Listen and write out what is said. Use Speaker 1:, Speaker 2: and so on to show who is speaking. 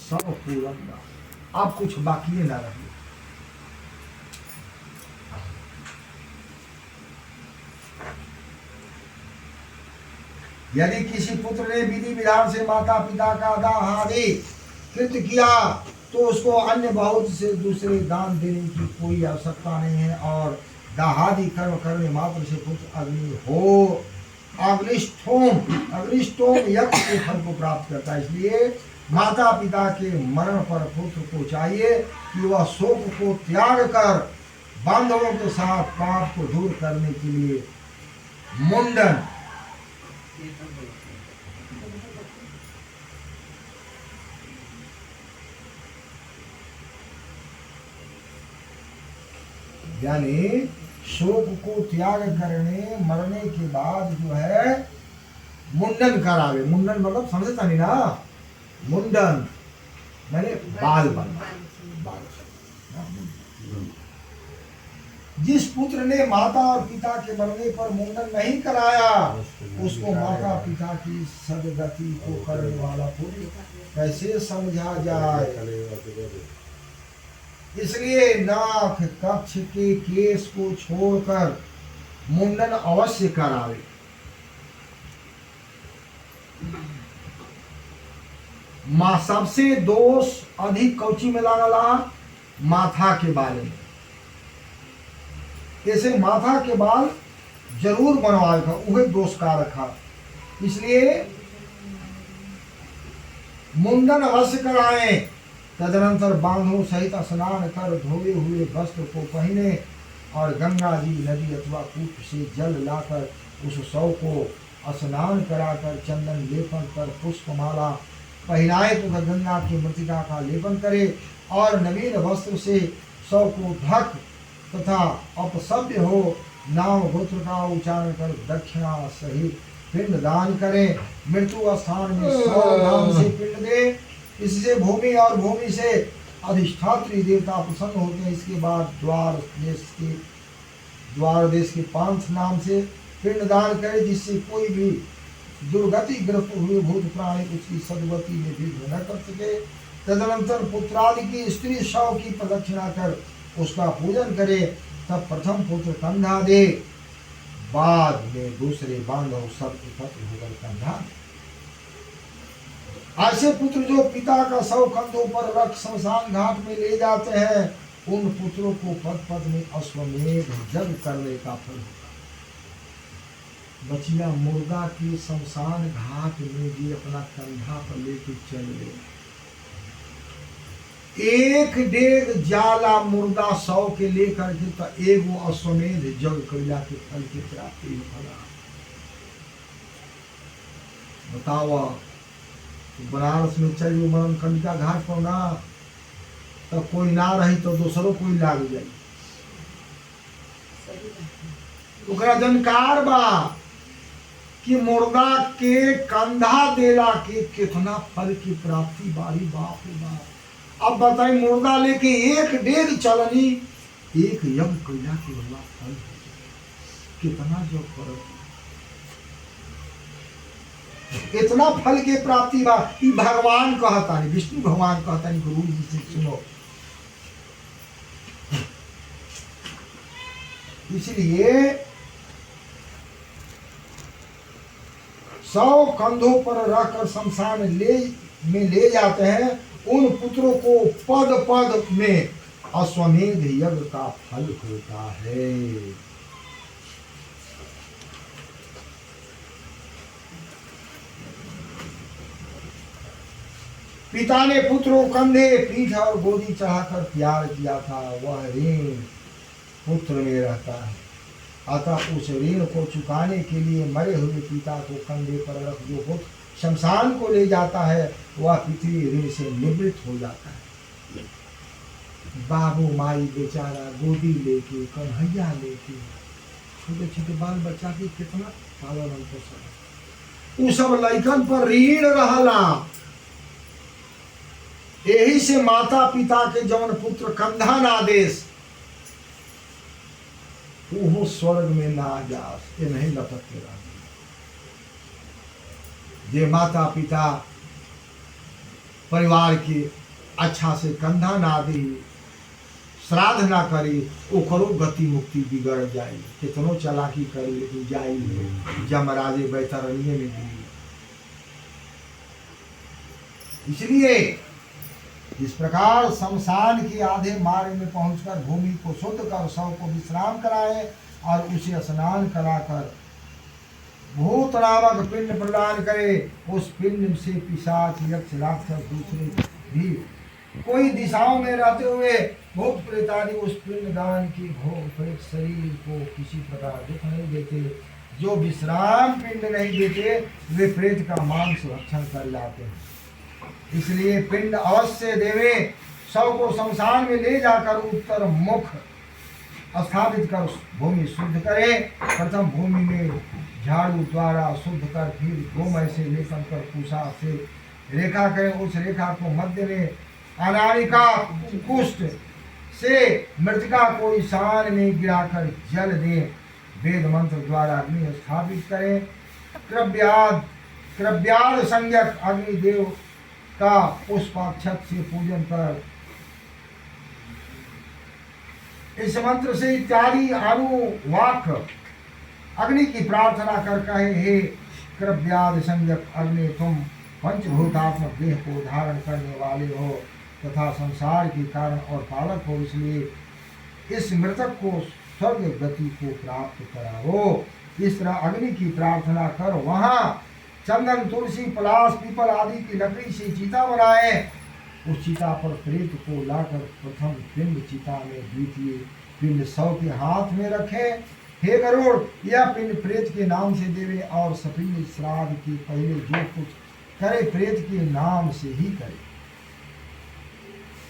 Speaker 1: सब पूर्ण, अब कुछ बाकी न रहे। यदि किसी पुत्र ने विधि विधान से माता पिता का दाह आदि कृत किया तो उसको अन्य बहुत से दूसरे दान देने की कोई आवश्यकता नहीं है, और दाहादि कर्म करने मात्र से पुत्र अग्नि हो अग्निष्टोम यज्ञ के फल को प्राप्त करता है। इसलिए माता पिता के मरण पर पुत्र को चाहिए कि वह शोक को त्याग कर बांधवों के साथ पाप को दूर करने के लिए मुंडन यानी शोक को त्याग करने मरने के बाद जो है मुंडन करावे। मुंडन मतलब समझता नहीं ना, मुंडन मैंने बाल बनना। जिस पुत्र ने माता और पिता के मरने पर मुंडन नहीं कराया उसको माता पिता की सदगति को करने वाला पुत्र कैसे समझा जाए। इसलिए नाक कक्ष के केस को छोड़कर मुंडन अवश्य करावे। मां सबसे दोष अधिक कौची में लागला, माथा के बाल में। ऐसे माथा के बाल जरूर बनवाए था, वह दोष कारक था। इसलिए मुंडन अवश्य कराएं। तदनंतर बांधों सहित स्नान कर धोए हुए वस्त्र को पहने और गंगा जी नदी अथवा कूप से जल लाकर उस शव को स्नान कराकर चंदन लेपन कर पुष्पमाला पहनाए तथा गंगा की मृतिका का लेपन करे और नवीन वस्त्र से शव को ढक तथा अपसभ्य हो नाम गोत्र का उच्चारण कर दक्षिणा सहित पिंड दान करें। मृत्यु स्थान में 100 नाम से पिंड दे। इससे भूमि और भूमि से अधिष्ठात्री देवता प्रसन्न होते हैं। इसके बाद द्वार देश के 5 नाम से पिंड दान करे, जिससे कोई भी दुर्गति ग्रस्त हुए भूत प्राणी उसकी सदगति में विघ्न न कर सके। तदनंतर पुत्रादि की स्त्री शव की प्रदक्षिणा कर उसका पूजन करे। तब प्रथम पुत्र कंधा दे, बाद में दूसरे बांधव सब एकत्र होकर कंधा दे। ऐसे पुत्र जो पिता का शव कंधों पर रख शमशान घाट में ले जाते हैं उन पुत्रों को पद पद में अश्वमेध यज्ञ करने का फल होता है। बचिया मुर्गा के शमशान घाट में भी अपना कंधा पर लेके चल गए। 1.5 जाला मुर्गा 100 के लेकर के तो एगो अश्वमेध यज्ञ कैला के फल की प्राप्ति होगा। बताओ बनारस में चल मरण कंडिका घाट पर ना तो कोई ना रही तो दूसरों कोई लाग जाए। ओकरा जानकार बा कि मुर्गा के कंधा देला के कितना फल की प्राप्ति बारी बाप रे बाप। अब बताई मुर्गा लेके 1.5 चलनी एक यज्ञ कैला के वाला फल कितना जो फर्क, इतना फल के प्राप्ति बा। भगवान कहता नहीं, विष्णु भगवान कहता नहीं, गुरु जी से सुनो। इसलिए 100 कंधों पर रखकर शमशान में ले जाते हैं। उन पुत्रों को पद पद में अश्वमेध यज्ञ का फल होता है। पिता ने पुत्र को कंधे पीठ और गोदी चढ़ाकर प्यार किया था, वह ऋण पुत्र में रहता है। अतः उस ऋण को चुकाने के लिए मरे हुए पिता को कंधे पर रख जो पुत्र शमशान को ले जाता है वह पृथ्वी ऋण से निवृत्त हो जाता है। बाबू माई बेचारा गोदी लेके कन्हैया लेके छोटे छोटे बाल बच्चा के कितना पालन पोषण, उ सब लइकन पर ऋण रहला। यही से माता पिता के जवन पुत्र कंधा ना देस वो स्वर्ग में ना जास, ये नहीं लपट के रह। जे माता पिता परिवार के अच्छा से कंधा ना दे, श्राद्ध ना करे, ओकरो गति मुक्ति बिगड़ जाए। कितनो चालाकी करे लेकिन जाई जमराजे बैतरणिये में गिरी। इसलिए इस प्रकार शमशान के आधे मार्ग में पहुंचकर भूमि को शुद्ध कर शव को विश्राम कराए और उसे स्नान कराकर भूत नामक पिंड प्रदान करे। उस पिंड से पिशाच यक्ष राक्षस दूसरे भी कोई दिशाओं में रहते हुए भूत प्रेत आदि उस पिंड दान की भोग प्रेत शरीर को किसी प्रकार दुख नहीं देते। जो विश्राम पिंड नहीं देते वे प्रेत का मांस भक्षण कर लाते हैं। इसलिए पिंड अवश्य देवे। शव को शमशान में ले जाकर उत्तर मुख स्थापित कर भूमि शुद्ध करे। प्रथम भूमि में झाड़ू द्वारा शुद्ध कर फिर गोमय से लेपन कर पूषा से रेखा करे। उस रेखा को मध्य में अनामिका कुष्ठ से मृतिका को ईशान में गिराकर जल दे। वेद मंत्र द्वारा अग्नि स्थापित करें। क्रव्याद संज्ञक अग्निदेव का पुष्पाक्षत से पूजन कर इस मंत्र से इत्यादि अनुवाक अग्नि की प्रार्थना कर कहे, हे क्रव्याद संज्ञक अग्नि, तुम पंचभूतात्मक देह को धारण करने वाले हो तथा संसार के कारण और पालक हो, इसलिए इस मृतक को स्वर्ग गति को प्राप्त कराओ। इस तरह अग्नि की प्रार्थना कर वहां चंदन तुलसी पलाश पीपल आदि की लकड़ी से चिता बनाए। उस चिता पर प्रेत को लाकर प्रथम पिंड चिता में, द्वितीय पिंड शव के हाथ में रखे। हे गरुड़, यह पिंड प्रेत के नाम से देवे और सपिंड श्राद्ध के पहले जो कुछ करे प्रेत के नाम से ही करे।